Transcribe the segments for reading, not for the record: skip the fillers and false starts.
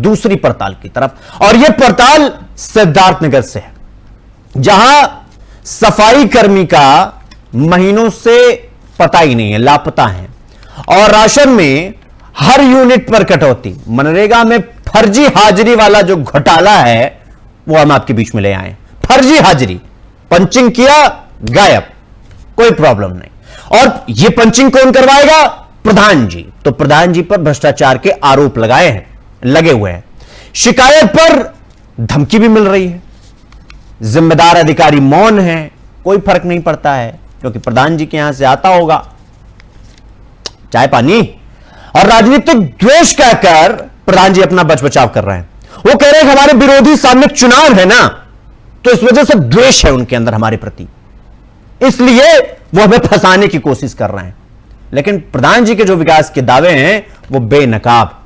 दूसरी पड़ताल की तरफ, और यह पड़ताल सिद्धार्थनगर से है, जहां सफाई कर्मी का महीनों से पता ही नहीं है, लापता है, और राशन में हर यूनिट पर कटौती, मनरेगा में फर्जी हाजिरी वाला जो घोटाला है वो हम आपके बीच में ले आए। फर्जी हाजिरी, पंचिंग किया, गायब, कोई प्रॉब्लम नहीं। और ये पंचिंग कौन करवाएगा? प्रधान जी। तो प्रधान जी पर भ्रष्टाचार के आरोप लगे हुए हैं, शिकायत पर धमकी भी मिल रही है, जिम्मेदार अधिकारी मौन है, कोई फर्क नहीं पड़ता है, क्योंकि प्रधान जी के यहां से आता होगा चाय पानी, और राजनीतिक द्वेष कहकर प्रधान जी अपना बचाव कर रहे हैं। वो कह रहे हैं हमारे विरोधी सामने चुनाव है ना, तो इस वजह से द्वेष है उनके अंदर हमारे प्रति, इसलिए वो हमें फंसाने की कोशिश कर रहे हैं। लेकिन प्रधान जी के जो विकास के दावे हैं वो बेनकाब।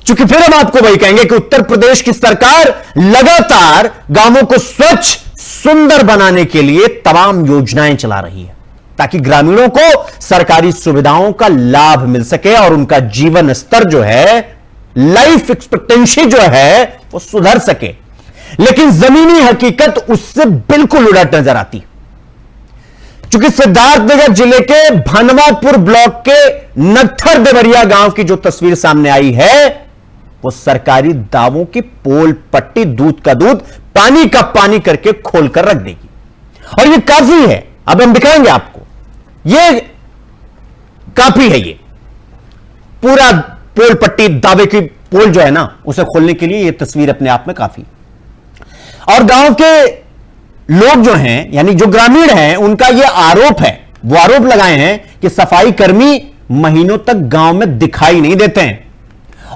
चूंकि फिर हम आपको वही कहेंगे कि उत्तर प्रदेश की सरकार लगातार गांवों को स्वच्छ सुंदर बनाने के लिए तमाम योजनाएं चला रही है, ताकि ग्रामीणों को सरकारी सुविधाओं का लाभ मिल सके और उनका जीवन स्तर जो है, लाइफ एक्सपेक्टेंसी जो है, वो सुधर सके। लेकिन जमीनी हकीकत उससे बिल्कुल उलट नजर आती। चूंकि सिद्धार्थनगर जिले के भनवापुर ब्लॉक के नत्थर देवरिया गांव की जो तस्वीर सामने आई है, वो सरकारी दावों की पोल पट्टी, दूध का दूध, पानी का पानी करके खोलकर रख देगी। और ये काफी है, अब हम दिखाएंगे आपको, ये काफी है, ये पूरा पोल पट्टी, दावे की पोल जो है ना, उसे खोलने के लिए ये तस्वीर अपने आप में काफी। और गांव के लोग जो हैं, यानी जो ग्रामीण हैं, उनका ये आरोप है, वो आरोप लगाए हैं कि सफाई कर्मी महीनों तक गांव में दिखाई नहीं देते हैं,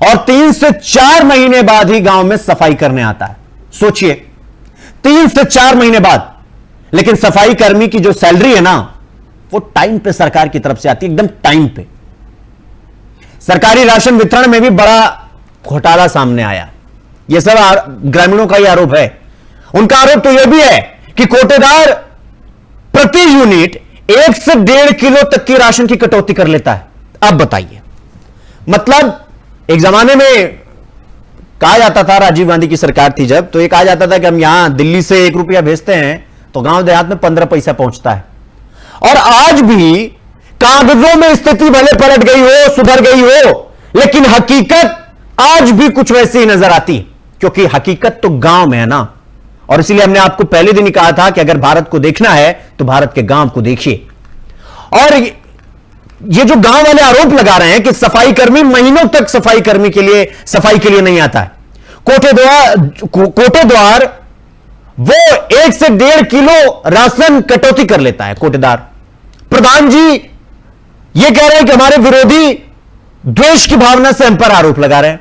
और 3 से 4 महीने बाद ही गांव में सफाई करने आता है। सोचिए, 3 से 4 महीने बाद। लेकिन सफाई कर्मी की जो सैलरी है ना, वो टाइम पे सरकार की तरफ से आती है, एकदम टाइम पे। सरकारी राशन वितरण में भी बड़ा घोटाला सामने आया, यह सब ग्रामीणों का ही आरोप है। उनका आरोप तो यह भी है कि कोटेदार प्रति यूनिट 1 से 1.5 किलो तक की राशन की कटौती कर लेता है। अब बताइए, मतलब एक जमाने में कहा जाता था, राजीव गांधी की सरकार थी जब, तो ये कहा जाता था कि हम यहां दिल्ली से 1 रुपया भेजते हैं तो गांव देहात में 15 पैसा पहुंचता है। और आज भी कागजों में स्थिति भले पलट गई हो, सुधर गई हो, लेकिन हकीकत आज भी कुछ वैसी ही नजर आती, क्योंकि हकीकत तो गांव में है ना। और इसीलिए हमने आपको पहले दिन ही कहा था कि अगर भारत को देखना है तो भारत के गांव को देखिए। और ये जो गांव वाले आरोप लगा रहे हैं कि सफाई कर्मी महीनों तक सफाई के लिए नहीं आता है, कोटेद्वार वो 1 से 1.5 किलो राशन कटौती कर लेता है कोटेदार। प्रधान जी ये कह रहे हैं कि हमारे विरोधी द्वेष की भावना से हम पर आरोप लगा रहे हैं।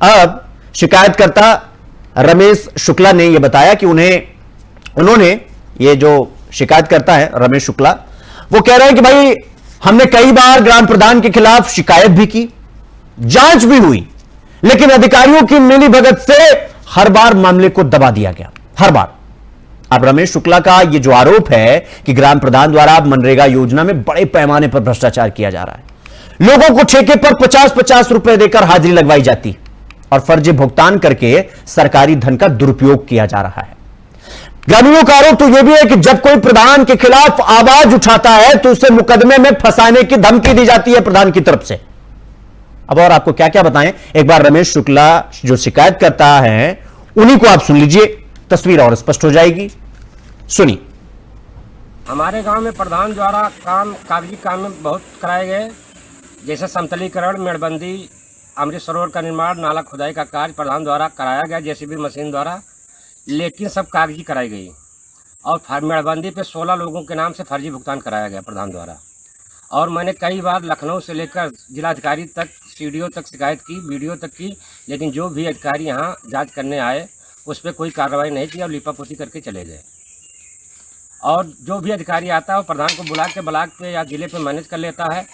अब शिकायतकर्ता रमेश शुक्ला ने यह बताया कि उन्होंने ये जो शिकायतकर्ता है रमेश शुक्ला, वो कह रहे हैं कि भाई हमने कई बार ग्राम प्रधान के खिलाफ शिकायत भी की, जांच भी हुई, लेकिन अधिकारियों की मिलीभगत से हर बार मामले को दबा दिया गया, हर बार। अब रमेश शुक्ला का यह जो आरोप है कि ग्राम प्रधान द्वारा मनरेगा योजना में बड़े पैमाने पर भ्रष्टाचार किया जा रहा है, लोगों को ठेके पर 50-50 रुपए देकर हाजिरी लगवाई जाती और फर्जी भुगतान करके सरकारी धन का दुरुपयोग किया जा रहा है। ग्रामीणों का आरोप तो यह भी है कि जब कोई प्रधान के खिलाफ आवाज उठाता है तो उसे मुकदमे में फंसाने की धमकी दी जाती है प्रधान की तरफ से। अब और आपको क्या क्या बताएं, एक बार रमेश शुक्ला जो शिकायत करता है उन्हीं को आप सुन लीजिए, तस्वीर और स्पष्ट हो जाएगी। सुनिए। हमारे गांव में प्रधान द्वारा कागजी काम में बहुत कराए गए, जैसे समतलीकरण, मेड़बंदी, अमृत सरोवर का निर्माण, नाला खुदाई का कार्य प्रधान द्वारा कराया गया जेसीबी मशीन द्वारा, लेकिन सब कागजी कराई गई। और मेड़बंदी पे 16 लोगों के नाम से फर्जी भुगतान कराया गया प्रधान द्वारा। और मैंने कई बार लखनऊ से लेकर जिलाधिकारी तक, सीडीओ तक शिकायत की, वीडियो तक की, लेकिन जो भी अधिकारी यहाँ जांच करने आए उस पर कोई कार्रवाई नहीं की और लिपापोती करके चले गए। और जो भी अधिकारी आता है वो प्रधान को बुला के ब्लॉक पे या जिले पे मैनेज कर लेता है,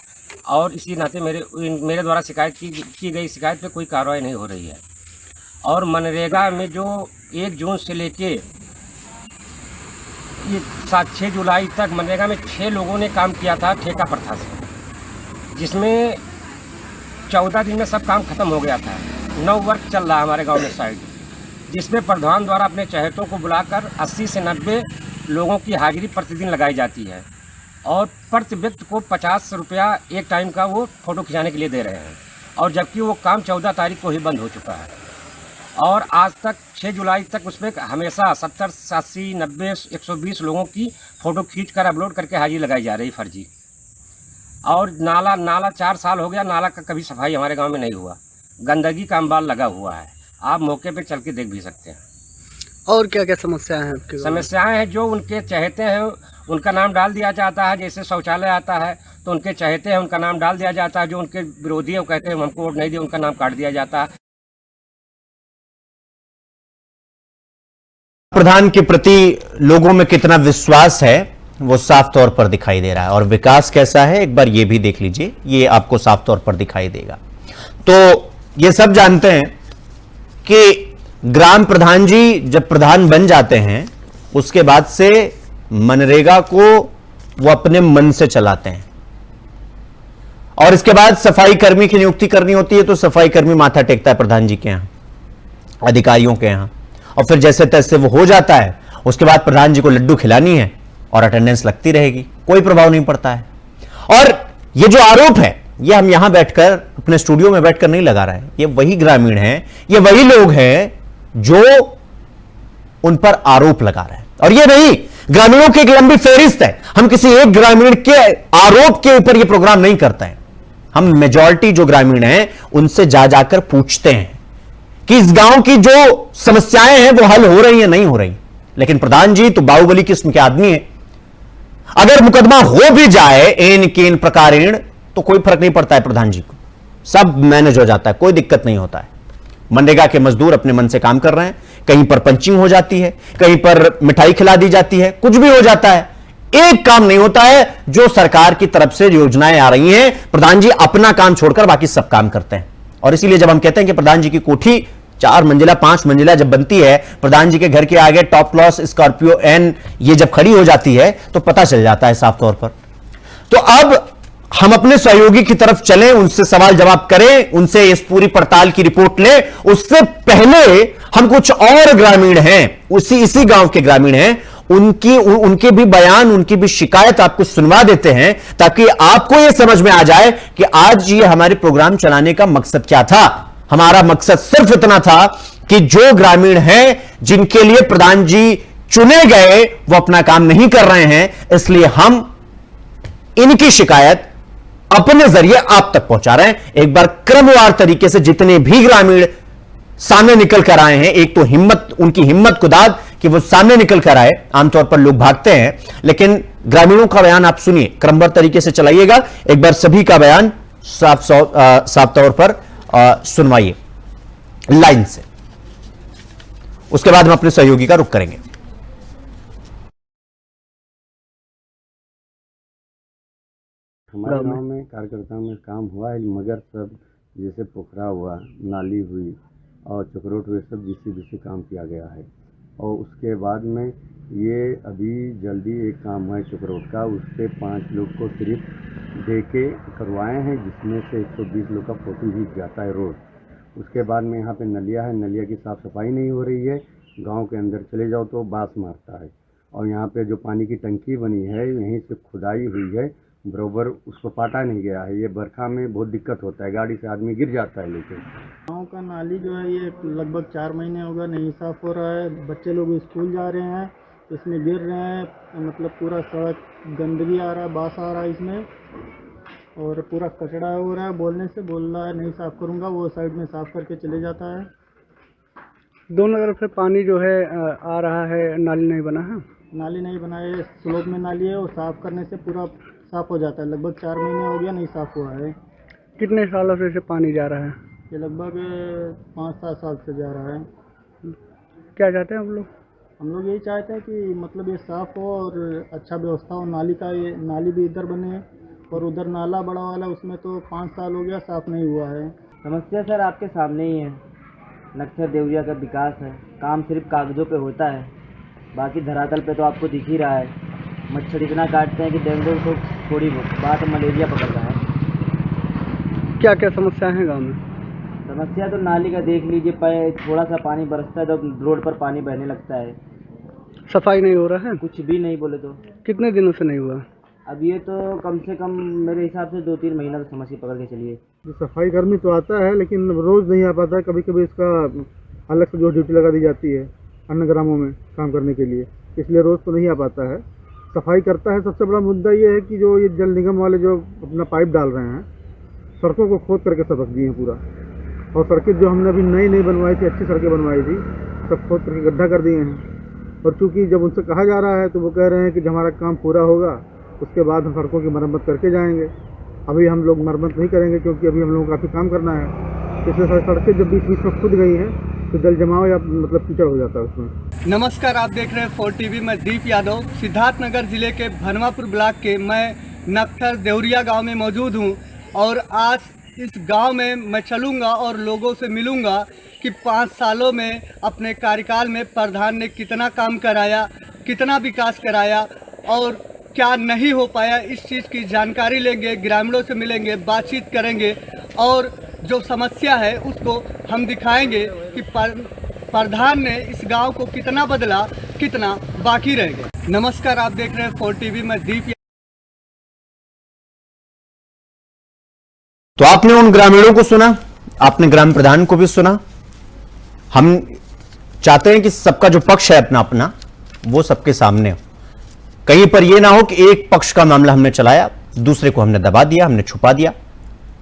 और इसी नाते मेरे द्वारा शिकायत की गई शिकायत पे कोई कार्रवाई नहीं हो रही है। और मनरेगा में जो 1 जून से लेके 6 जुलाई तक मनरेगा में 6 लोगों ने काम किया था ठेका प्रथा से, जिसमें 14 दिन में सब काम खत्म हो गया था। 9 वर्क चल रहा है हमारे गांव में साइड, जिसमें प्रधान द्वारा अपने चहेतों को बुलाकर 80 से 90 लोगों की हाजिरी प्रतिदिन लगाई जाती है और प्रति व्यक्ति को 50 रुपया एक टाइम का वो फ़ोटो खिंचाने के लिए दे रहे हैं। और जबकि वो काम 14 तारीख को ही बंद हो चुका है और आज तक 6 जुलाई तक उसमें हमेशा 70, 80, 90, 120 लोगों की फ़ोटो खींच कर अपलोड करके हाजिरी लगाई जा रही फर्जी। और नाला 4 साल हो गया, नाला का कभी सफाई हमारे गांव में नहीं हुआ, गंदगी का अंबार लगा हुआ है। आप मौके पे चल के देख भी सकते हैं। और क्या क्या समस्याएं हैं आपके गाँव में? समस्याएं हैं जो उनके चहेते हैं उनका नाम डाल दिया जाता है। जैसे शौचालय आता है तो उनके चहेते हैं उनका नाम डाल दिया जाता है, जो उनके विरोधी है वो कहते हैं हमको वोट नहीं दिए, उनका नाम काट दिया जाता है। प्रधान के प्रति लोगों में कितना विश्वास है वो साफ तौर पर दिखाई दे रहा है, और विकास कैसा है एक बार ये भी देख लीजिए, ये आपको साफ तौर पर दिखाई देगा। तो ये सब जानते हैं कि ग्राम प्रधान जी जब प्रधान बन जाते हैं उसके बाद से मनरेगा को वो अपने मन से चलाते हैं, और इसके बाद सफाई कर्मी की नियुक्ति करनी होती है तो सफाई कर्मी माथा टेकता है प्रधान जी के यहां, अधिकारियों के यहां, और फिर जैसे तैसे वो हो जाता है। उसके बाद प्रधान जी को लड्डू खिलानी है और अटेंडेंस लगती रहेगी, कोई प्रभाव नहीं पड़ता है। और ये जो आरोप है ये हम यहां बैठकर अपने स्टूडियो में बैठकर नहीं लगा रहे हैं, ये वही ग्रामीण हैं, ये वही लोग हैं जो उन पर आरोप लगा रहे हैं। और ये नहीं, ग्रामीणों की एक लंबी फेहरिस्त है, हम किसी एक ग्रामीण के आरोप के ऊपर ये प्रोग्राम नहीं करते हैं, हम मेजॉरिटी जो ग्रामीण हैं उनसे जाकर पूछते हैं कि इस गांव की जो समस्याएं हैं वो हल हो रही हैं नहीं हो रही। लेकिन प्रधान जी तो बाहुबली किस्म के आदमी है, अगर मुकदमा हो भी जाए एन केन प्रकारेण तो कोई फर्क नहीं पड़ता है प्रधान जी को, सब मैनेज हो जाता है, कोई दिक्कत नहीं होता है। मनरेगा के मजदूर अपने मन से काम कर रहे हैं, कहीं पर पंचिंग हो जाती है, कहीं पर मिठाई खिला दी जाती है, कुछ भी हो जाता है, एक काम नहीं होता है जो सरकार की तरफ से योजनाएं आ रही हैं, प्रधान जी अपना काम छोड़कर बाकी सब काम करते हैं। और इसीलिए जब हम कहते हैं कि प्रधान जी की कोठी 4 मंजिला 5 मंजिला जब बनती है, प्रधान जी के घर के आगे टॉप क्लास स्कॉर्पियो एन ये जब खड़ी हो जाती है तो पता चल जाता है साफ तौर पर। तो अब हम अपने सहयोगी की तरफ चलें, उनसे सवाल जवाब करें, उनसे इस पूरी पड़ताल की रिपोर्ट लें। उससे पहले हम कुछ और ग्रामीण हैं, इसी गांव के ग्रामीण हैं, उनके भी बयान, उनकी भी शिकायत आपको सुनवा देते हैं ताकि आपको यह समझ में आ जाए कि आज ये हमारे प्रोग्राम चलाने का मकसद क्या था। हमारा मकसद सिर्फ इतना था कि जो ग्रामीण हैं जिनके लिए प्रधान जी चुने गए वो अपना काम नहीं कर रहे हैं, इसलिए हम इनकी शिकायत अपने जरिए आप तक पहुंचा रहे हैं। एक बार क्रमवार तरीके से जितने भी ग्रामीण सामने निकल कर आए हैं, एक तो हिम्मत, उनकी हिम्मत खुदाद कि वो सामने निकल कर आए। आमतौर पर लोग भागते हैं, लेकिन ग्रामीणों का बयान आप सुनिए, क्रमबद्ध तरीके से चलाइएगा। एक बार सभी का बयान साफ तौर पर सुनवाइए लाइन से, उसके बाद हम अपने सहयोगी का रुख करेंगे। हमारे गांव में कार्यकर्ताओं में काम हुआ है, मगर सब जैसे पोखरा हुआ, नाली हुई और चक्रोट हुए, सब जिससे काम किया गया है। और उसके बाद में ये अभी जल्दी एक काम हुआ है चक्रोट का, उससे 5 लोग को सिर्फ दे के करवाए हैं, जिसमें से 120 लोग का फोटो भी जाता है रोज। उसके बाद में यहाँ पे नलिया है, नलिया की साफ़ सफाई नहीं हो रही है, गांव के अंदर चले जाओ तो बास मारता है। और यहाँ पे जो पानी की टंकी बनी है, यहीं से खुदाई हुई है, बराबर उसको पाटा नहीं गया है। ये बरखा में बहुत दिक्कत होता है, गाड़ी से आदमी गिर जाता है। लेकिन गाँव का नाली जो है ये लगभग 4 महीने हो गए नहीं साफ़ हो रहा है। बच्चे लोग स्कूल जा रहे हैं, इसमें गिर रहे हैं, मतलब पूरा सड़क गंदगी आ रहा है, बास आ रहा है इसमें, और पूरा कचरा हो रहा है। बोलने से बोल रहा है नहीं साफ़ करूँगा, वो साइड में साफ़ करके चले जाता है। दोनों तरफ से पानी जो है आ रहा है, नाली नहीं बना है, नाली नहीं बना है, स्लोप में नाली है, वो साफ़ करने से पूरा साफ़ हो जाता है। लगभग 4 महीने हो गया नहीं साफ़ हुआ है। कितने सालों से इसे पानी जा रहा है? ये लगभग 5-7 साल से जा रहा है। क्या चाहते हैं हम लोग यही चाहते हैं कि मतलब ये साफ़ हो और अच्छा व्यवस्था हो। नाली का, ये नाली भी इधर बने और उधर नाला बड़ा वाला, उसमें तो 5 साल हो गया साफ़ नहीं हुआ है। समस्या सर आपके सामने ही है, नक्शा देवरिया का विकास है, काम सिर्फ कागज़ों पे होता है, बाकी धरातल पे तो आपको दिख ही रहा है। मच्छर इतना काटते हैं कि डेंगू को थोड़ी बात मलेरिया पकड़ रहा है। क्या क्या समस्याएं हैं गांव में? समस्या तो नाली का देख लीजिए, थोड़ा सा पानी बरसता है तो रोड पर पानी बहने लगता है। सफाई नहीं हो रहा है? कुछ भी नहीं बोले तो। कितने दिनों से नहीं हुआ? अब ये तो कम से कम मेरे हिसाब से 2-3 महीना तो समस्या पकड़ के चलिए। सफाई कर्मी तो आता है लेकिन रोज़ नहीं आ पाता है। कभी कभी इसका अलग से जो ड्यूटी लगा दी जाती है अन्य ग्रामों में काम करने के लिए, इसलिए रोज़ तो नहीं आ पाता है। सफाई करता है। सबसे बड़ा मुद्दा ये है कि जो ये जल निगम वाले जो अपना पाइप डाल रहे हैं, सड़कों को खोद करके सब रख दिए हैं पूरा। और सड़कें जो हमने अभी नई बनवाई थी, अच्छी सड़कें बनवाई थी, सब खोद करके गड्ढा कर दिए हैं। और चूँकि जब उनसे कहा जा रहा है तो वो कह रहे हैं कि जब हमारा काम पूरा होगा उसके बाद हम सड़कों की मरम्मत करके जाएंगे। अभी हम लोग मरम्मत नहीं करेंगे क्योंकि अभी हम लोगों को काफ़ी काम करना है। इसलिए सड़कें जब बीच बीच में खुद गई हैं तो जल जमाव या मतलब कीचड़ हो जाता है उसमें। नमस्कार, आप देख रहे हैं 4 TV। मैं दीप यादव सिद्धार्थनगर जिले के भनवापुर ब्लॉक के मैं नक्थर देवरिया गांव में मौजूद हूं और आज इस गांव में मैं चलूंगा और लोगों से मिलूंगा कि 5 सालों में अपने कार्यकाल में प्रधान ने कितना काम कराया, कितना विकास कराया और क्या नहीं हो पाया। इस चीज़ की जानकारी लेंगे, ग्रामीणों से मिलेंगे, बातचीत करेंगे और जो समस्या है उसको हम दिखाएंगे कि प्रधान ने इस गांव को कितना बदला, कितना बाकी रह गया। नमस्कार, आप देख रहे हैं 4 TV। मैं दीप। तो आपने उन ग्रामीणों को सुना, आपने ग्राम प्रधान को भी सुना। हम चाहते हैं कि सबका जो पक्ष है अपना अपना वो सबके सामने हो। कहीं पर यह ना हो कि एक पक्ष का मामला हमने चलाया, दूसरे को हमने दबा दिया, हमने छुपा दिया।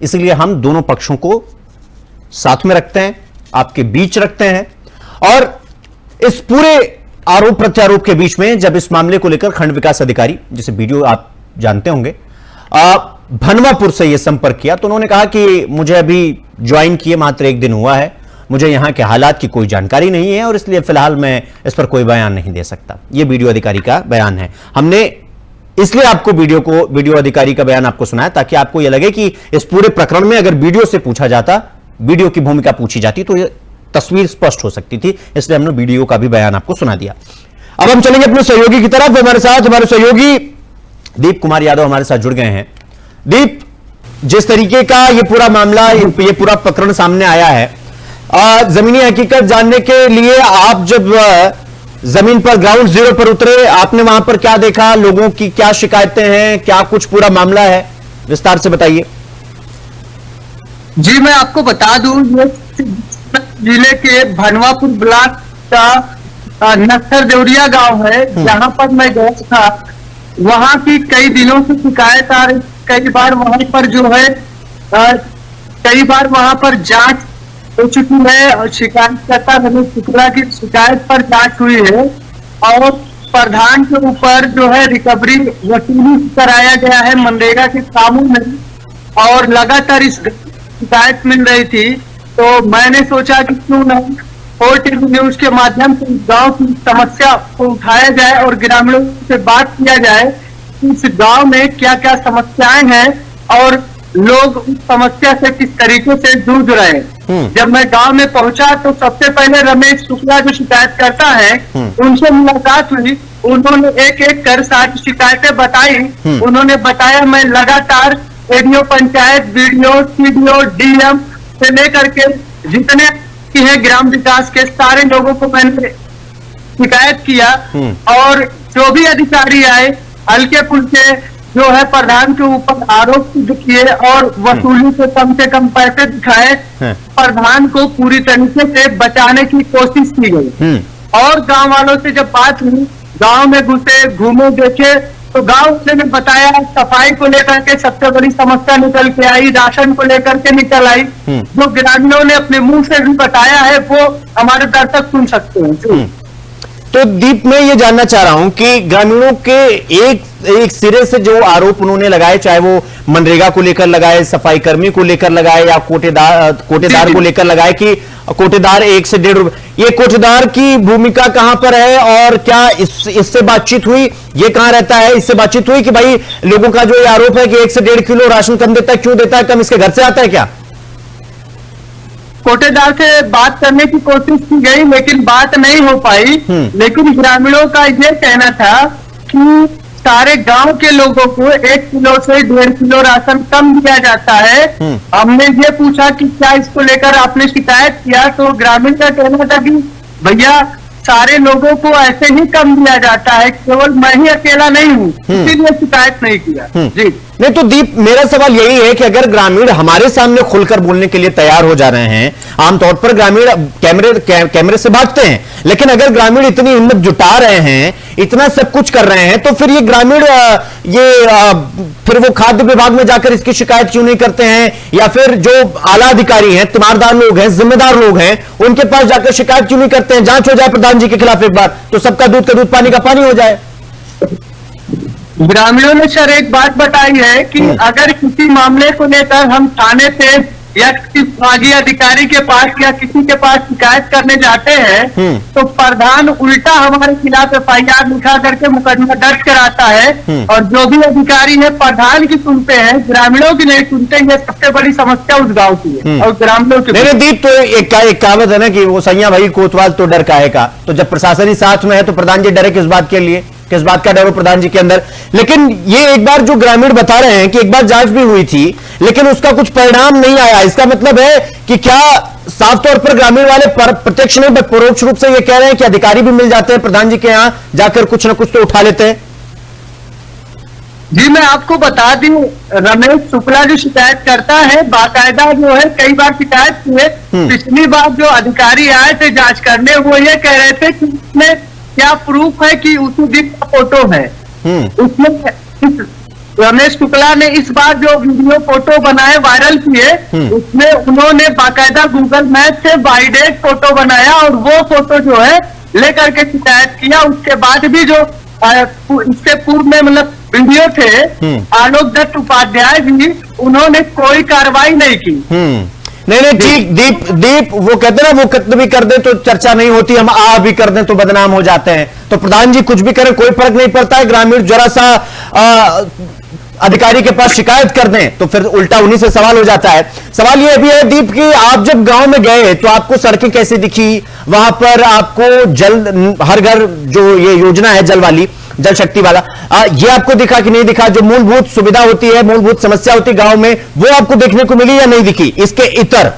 इसलिए हम दोनों पक्षों को साथ में रखते हैं, आपके बीच रखते हैं। और इस पूरे आरोप प्रत्यारोप के बीच में जब इस मामले को लेकर खंड विकास अधिकारी, जिसे वीडियो आप जानते होंगे, भनवापुर से यह संपर्क किया तो उन्होंने कहा कि मुझे अभी ज्वाइन किए मात्र 1 दिन हुआ है, मुझे यहां के हालात की कोई जानकारी नहीं है और इसलिए फिलहाल मैं इस पर कोई बयान नहीं दे सकता। यह वीडियो अधिकारी का बयान है। हमने इसलिए आपको वीडियो अधिकारी का बयान आपको सुनाया ताकि आपको यह लगे कि इस पूरे प्रकरण में अगर वीडियो से पूछा जाता, वीडियो की भूमिका पूछी जाती तो यह तस्वीर स्पष्ट हो सकती थी। इसलिए हमने वीडियो का भी बयान आपको सुना दिया। अब हम चलेंगे अपने सहयोगी की तरफ। हमारे साथ हमारे सहयोगी दीप कुमार यादव हमारे साथ जुड़ गए हैं। दीप, जिस तरीके का ये पूरा मामला, ये पूरा प्रकरण सामने आया है, जमीनी हकीकत जानने के लिए आप जब जमीन पर ग्राउंड जीरो पर उतरे, आपने वहां पर क्या देखा, लोगों की क्या शिकायतें हैं, क्या कुछ पूरा मामला है, विस्तार से बताइए। जी, मैं आपको बता दूं, ये जिले के भनवापुर ब्लॉक का नक्थर देवरिया गांव है, जहां पर मैं गया था। वहां की कई दिनों से शिकायत आ रही, कई बार वहां पर जो है कई बार वहां पर जांच हो चुकी है और शिकायतकर्ता रमेश शुक्ला की शिकायत पर जांच हुई है और प्रधान के ऊपर जो है रिकवरी वसूली कराया गया है मनरेगा के कामों में और लगातार इस शिकायत मिल रही थी। तो मैंने सोचा कि क्यों नहीं 4 TV न्यूज के माध्यम से इस गांव की समस्या को उठाया जाए और ग्रामीणों से बात किया जाए कि इस गांव में क्या क्या समस्याएं हैं और लोग उस समस्या से किस तरीके से जूझ रहे हैं। जब मैं गांव में पहुंचा तो सबसे पहले रमेश शुक्ला जो शिकायत करता है उनसे मुलाकात हुई। उन्होंने एक एक कर सारी शिकायतें बताई। उन्होंने बताया मैं लगातार ADO panchayat, BDO, CDO, DM से लेकर के जितने की है ग्राम विकास के सारे लोगों को मैंने शिकायत किया और जो भी अधिकारी आए हल्के फुल्के जो है प्रधान के ऊपर आरोप किए और वसूली से कम पैसे दिखाए। प्रधान को पूरी तरीके से बचाने की कोशिश की गई और गांव वालों से जब बात हुई, गांव में घुसे, घूमे, देखे तो गांव वाले ने बताया सफाई को लेकर के सबसे बड़ी समस्या निकल के आई, राशन को लेकर के निकल आई। जो ग्रामीणों ने अपने मुंह से भी बताया है वो हमारे दर्शक सुन सकते हैं। तो दीप, मैं ये जानना चाह रहा हूं कि ग्रामीणों के एक सिरे से जो आरोप उन्होंने लगाए, चाहे वो मनरेगा को लेकर लगाए, सफाई कर्मी को लेकर लगाए या कोटेदार को लेकर लगाए कि कोटेदार 1 से 1.5 रुपए, ये कोटेदार की भूमिका कहां पर है और क्या इससे बातचीत हुई? ये कहां रहता है? इससे बातचीत हुई कि भाई लोगों का जो ये आरोप है कि 1 से 1.5 किलो राशन कम देता है, क्यों देता है कम, इसके घर से आता है क्या? कोटेदार से बात करने की कोशिश की गई लेकिन बात नहीं हो पाई। लेकिन ग्रामीणों का ये कहना था कि सारे गांव के लोगों को 1 किलो से 1.5 किलो राशन कम दिया जाता है। हमने ये पूछा कि क्या इसको लेकर आपने शिकायत किया, तो ग्रामीण का कहना था कि भैया सारे लोगों को ऐसे ही कम दिया जाता है, केवल मैं ही अकेला नहीं हूँ, इसीलिए शिकायत नहीं किया। जी नहीं तो दीप, मेरा सवाल यही है कि अगर ग्रामीण हमारे सामने खुलकर बोलने के लिए तैयार हो जा रहे हैं, आमतौर पर ग्रामीण कैमरे से भागते हैं, लेकिन अगर ग्रामीण इतनी हिम्मत जुटा रहे हैं, इतना सब कुछ कर रहे हैं, तो फिर ये ग्रामीण फिर वो खाद्य विभाग में जाकर इसकी शिकायत क्यों नहीं करते हैं, या फिर जो आला अधिकारी हैं, तीमारदार लोग हैं, जिम्मेदार लोग हैं, उनके पास जाकर शिकायत क्यों नहीं करते हैं? जांच हो जाए प्रधान जी के खिलाफ एक बार, तो सबका दूध का दूध पानी का पानी हो जाए। ग्रामीणों ने सर एक बात बताई है कि अगर किसी मामले को लेकर हम थाने पे या किसी विभागीय अधिकारी के पास या किसी के पास शिकायत करने जाते हैं तो प्रधान उल्टा हमारे खिलाफ FIR लिखा करके मुकदमा दर्ज कराता है, और जो भी अधिकारी है प्रधान की सुनते हैं, ग्रामीणों की नहीं सुनते। ये सबसे बड़ी समस्या उस गाँव की है और ग्रामीणों की। नहीं दीप, तो एक कहावत है ना कि वो सैया भाई कोतवाल तो डर काहे का, तो जब प्रशासन ही साथ में है तो प्रधान जी डरे किस बात के लिए, किस बात का डर हो प्रधान जी के अंदर? लेकिन ये एक बार जो ग्रामीण बता रहे हैं कि एक बार जांच भी हुई थी लेकिन उसका कुछ परिणाम नहीं आया, इसका मतलब है कि क्या साफ तौर पर ग्रामीण वाले प्रत्यक्ष नहीं बल्कि परोक्ष रूप से ये कह रहे हैं कि अधिकारी भी मिल जाते हैं प्रधान जी के यहां जाकर कुछ ना कुछ तो उठा लेते हैं? जी मैं आपको बता दूं, रमेश शुक्ला जो शिकायत करता है बाकायदा जो है कई बार शिकायत हुए। पिछली बार जो अधिकारी आए थे जांच करने, वो ये कह रहे थे कि उसमें क्या प्रूफ है कि उसी दिन का फोटो है। उसमें रमेश शुक्ला ने इस बार जो वीडियो फोटो बनाए वायरल किए, उसमें उन्होंने बाकायदा गूगल मैप से वाइडेड फोटो बनाया और वो फोटो जो है लेकर के शिकायत किया। उसके बाद भी जो इससे पूर्व में मतलब वीडियो थे, आलोक दत्त उपाध्याय जी, उन्होंने कोई कार्रवाई नहीं की। नहीं ठीक दीप वो कहते हैं ना, वो कितना भी कर दे तो चर्चा नहीं होती, हम आ भी कर दें तो बदनाम हो जाते हैं। तो प्रधान जी कुछ भी करें कोई फर्क नहीं पड़ता है, ग्रामीण जरा सा अधिकारी के पास शिकायत कर दें तो फिर उल्टा उन्हीं से सवाल हो जाता है। सवाल ये भी है दीप कि आप जब गांव में गए तो आपको सड़कें कैसी दिखी, वहां पर आपको जल हर घर जो ये योजना है जल वाली, जल शक्ति वाला, ये आपको दिखा कि नहीं दिखा? जो मूलभूत सुविधा होती है, मूलभूत समस्या होती है गांव में, वो आपको देखने को मिली या नहीं दिखी? इसके इतर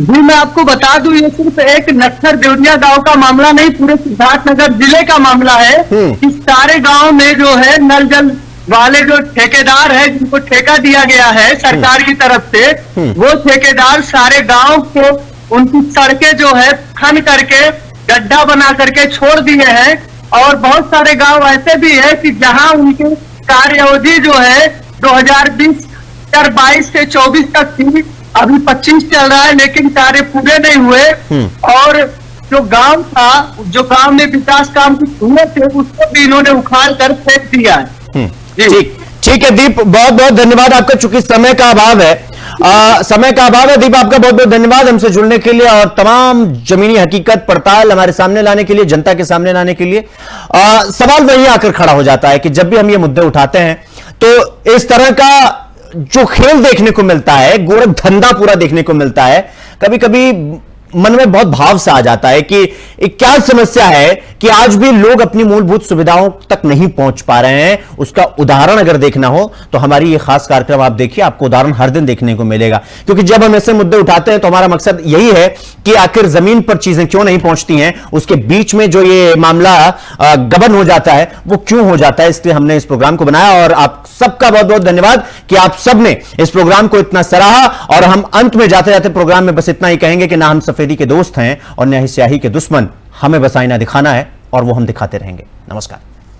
जी मैं आपको बता दूं, ये सिर्फ एक नक्सर देवरिया गांव का मामला नहीं, पूरे सिद्धार्थनगर जिले का मामला है। इस सारे गांव में जो है नल जल वाले जो ठेकेदार है, जिनको ठेका दिया गया है सरकार की तरफ से, वो ठेकेदार सारे गांव को उनकी सड़कें जो है खन करके गड्ढा बना करके छोड़ दिए हैं। और बहुत सारे गांव ऐसे भी है कि जहां उनकी कार्य अवधि जो है 2022 से 24 तक थी, अभी 25 चल रहा है लेकिन कार्य पूरे नहीं हुए। और जो गांव था, जो गांव में विकास काम हुए थे, उसको भी इन्होंने उखाड़ कर फेंक दिया है। ठीक है दीप, बहुत बहुत धन्यवाद आपका, चूंकि समय का अभाव है दीप, आपका बहुत बहुत धन्यवाद हमसे जुड़ने के लिए और तमाम जमीनी हकीकत पड़ताल हमारे सामने लाने के लिए, जनता के सामने लाने के लिए। सवाल वही आकर खड़ा हो जाता है कि जब भी हम ये मुद्दे उठाते हैं तो इस तरह का जो खेल देखने को मिलता है, गोरख धंधा पूरा देखने को मिलता है, कभी कभी मन में बहुत भाव सा आ जाता है कि क्या समस्या है कि आज भी लोग अपनी मूलभूत सुविधाओं तक नहीं पहुंच पा रहे हैं। उसका उदाहरण अगर देखना हो तो हमारी ये खास कार्यक्रम आप देखिए, आपको उदाहरण हर दिन देखने को मिलेगा। क्योंकि जब हम ऐसे मुद्दे उठाते हैं तो हमारा मकसद यही है कि आखिर जमीन पर चीजें क्यों नहीं पहुंचती हैं, उसके बीच में जो ये मामला गबन हो जाता है वो क्यों हो जाता है। इसलिए हमने इस प्रोग्राम को बनाया और आप सबका बहुत बहुत धन्यवाद कि आप सबने इस प्रोग्राम को इतना सराहा। और हम अंत में जाते जाते प्रोग्राम में बस इतना ही कहेंगे कि ना हम सफेदी के दोस्त हैं और ना ही स्याही के दुश्मन, हमें बस आईना दिखाना है और वो हम दिखाते रहेंगे। नमस्कार।